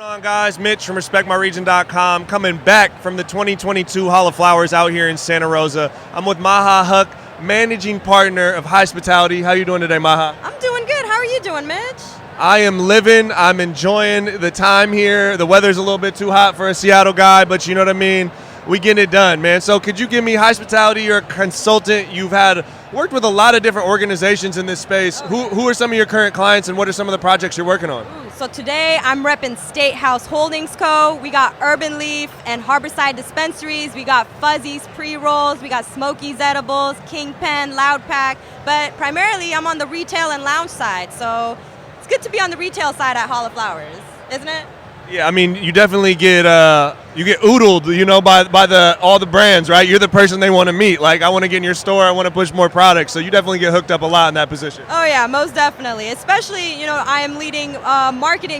On, guys? Mitch from RespectMyRegion.com coming back from the 2022 Hall of Flowers out here in Santa Rosa. I'm with Maha Haq, managing partner of Hospitality. How you doing today, Maha? I'm doing good. How are you doing, Mitch? I am living. I'm enjoying the time here. The weather's a little bit too hot for a Seattle guy, but you know what I mean? We getting it done, man. So could you give me Hospitality? You're a consultant. You've worked with a lot of different organizations in this space. Who are some of your current clients, and what are some of the projects you're working on? So today I'm repping Stateside Holdings Co. We got Urban Leaf and Harborside dispensaries. We got Fuzzies pre-rolls. We got Smokies edibles, Kingpen, Loudpack. But primarily I'm on the retail and lounge side. So it's good to be on the retail side at Hall of Flowers, isn't it? Yeah, I mean, you definitely get oodled, you know, by all the brands, right? You're the person they want to meet. Like, I want to get in your store, I want to push more products. So you definitely get hooked up a lot in that position. Oh yeah, most definitely. Especially, you know, I am leading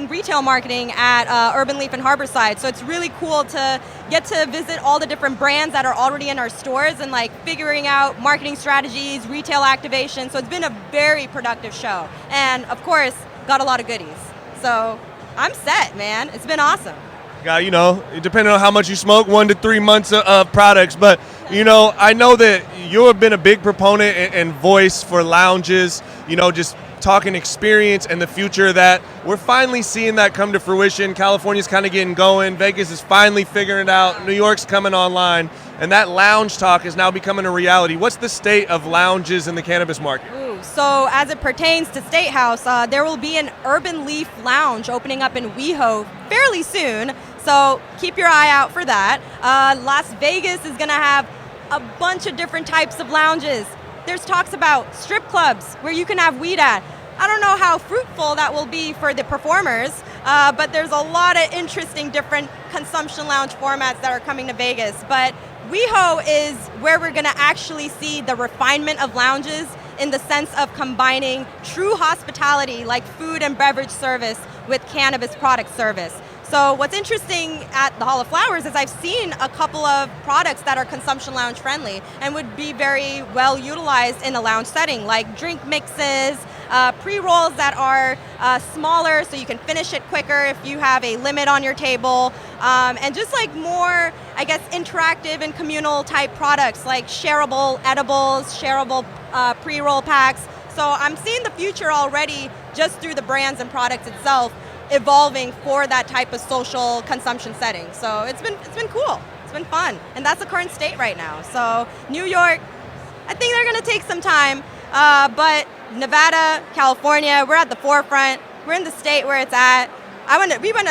retail marketing at Urban Leaf and Harborside. So it's really cool to get to visit all the different brands that are already in our stores and like figuring out marketing strategies, retail activation. So it's been a very productive show. And of course, got a lot of goodies. So I'm set, man. It's been awesome. Yeah, you know, depending on how much you smoke, 1 to 3 months of products. But, you know, I know that you have been a big proponent and voice for lounges, you know, just talking experience and the future of that. We're finally seeing that come to fruition. California's kind of getting going. Vegas is finally figuring it out. New York's coming online. And that lounge talk is now becoming a reality. What's the state of lounges in the cannabis market? So as it pertains to State House, there will be an Urban Leaf lounge opening up in WeHo fairly soon. So keep your eye out for that. Las Vegas is going to have a bunch of different types of lounges. There's talks about strip clubs where you can have weed at. I don't know how fruitful that will be for the performers, but there's a lot of interesting different consumption lounge formats that are coming to Vegas. But WeHo is where we're going to actually see the refinement of lounges in the sense of combining true hospitality like food and beverage service with cannabis product service. So what's interesting at the Hall of Flowers is I've seen a couple of products that are consumption lounge friendly and would be very well utilized in a lounge setting, like drink mixes, pre-rolls that are smaller so you can finish it quicker if you have a limit on your table, and just like more, I guess, interactive and communal type products like shareable edibles, shareable pre-roll packs. So I'm seeing the future already just through the brands and products itself evolving for that type of social consumption setting. So it's been cool. It's been fun. And that's the current state right now. So New York, I think they're going to take some time, but Nevada, California, we're at the forefront. We're in the state where it's at. I went to Doobie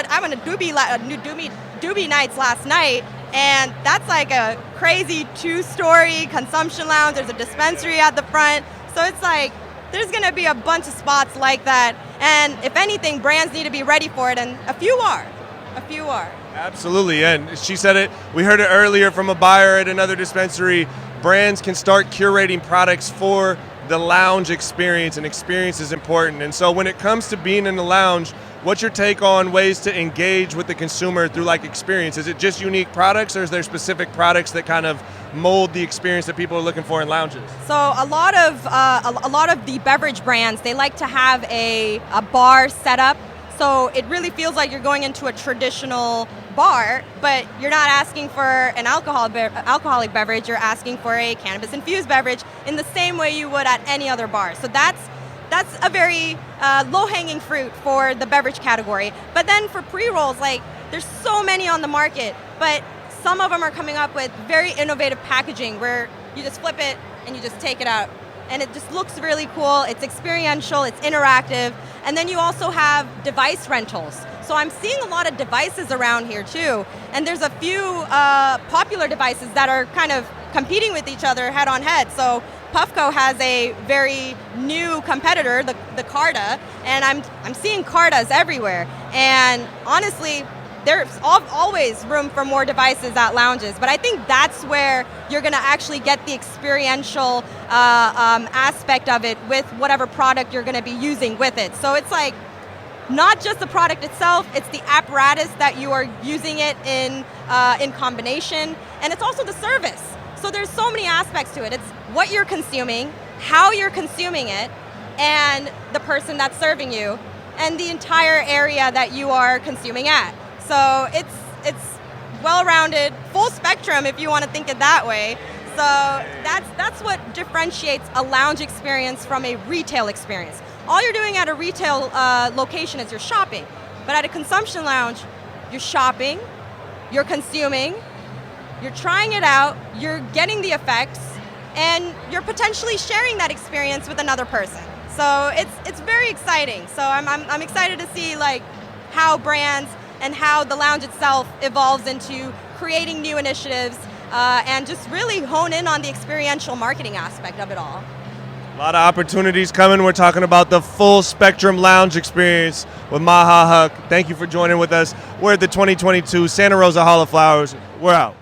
nights last night, and that's like a crazy 2-story consumption lounge. There's a dispensary at the front. So it's like, there's going to be a bunch of spots like that. And if anything, brands need to be ready for it, and a few are. Absolutely, and she said it. We heard it earlier from a buyer at another dispensary. Brands can start curating products for the lounge experience, and experience is important. And so when it comes to being in the lounge, what's your take on ways to engage with the consumer through like experience? Is it just unique products, or is there specific products that kind of mold the experience that people are looking for in lounges? So a lot of the beverage brands, they like to have a bar set up. So it really feels like you're going into a traditional bar, but you're not asking for an alcoholic beverage, you're asking for a cannabis-infused beverage in the same way you would at any other bar. So that's a very low-hanging fruit for the beverage category. But then for pre-rolls, like, there's so many on the market, but some of them are coming up with very innovative packaging where you just flip it and you just take it out. And it just looks really cool, it's experiential, it's interactive. And then you also have device rentals. So I'm seeing a lot of devices around here too. And there's a few popular devices that are kind of competing with each other head on head. So Puffco has a very new competitor, the Carta, and I'm seeing Cartas everywhere. And honestly, there's always room for more devices at lounges, but I think that's where you're going to actually get the experiential aspect of it with whatever product you're going to be using with it. So it's like not just the product itself, it's the apparatus that you are using it in combination, and it's also the service. So there's so many aspects to it. It's what you're consuming, how you're consuming it, and the person that's serving you, and the entire area that you are consuming at. So it's well-rounded, full spectrum if you want to think it that way. So that's what differentiates a lounge experience from a retail experience. All you're doing at a retail location is you're shopping, but at a consumption lounge, you're shopping, you're consuming, you're trying it out, you're getting the effects, and you're potentially sharing that experience with another person. So it's very exciting. So I'm excited to see like how brands and how the lounge itself evolves into creating new initiatives and just really hone in on the experiential marketing aspect of it all. A lot of opportunities coming. We're talking about the full spectrum lounge experience with Maha Haq. Thank you for joining with us. We're at the 2022 Santa Rosa Hall of Flowers. We're out.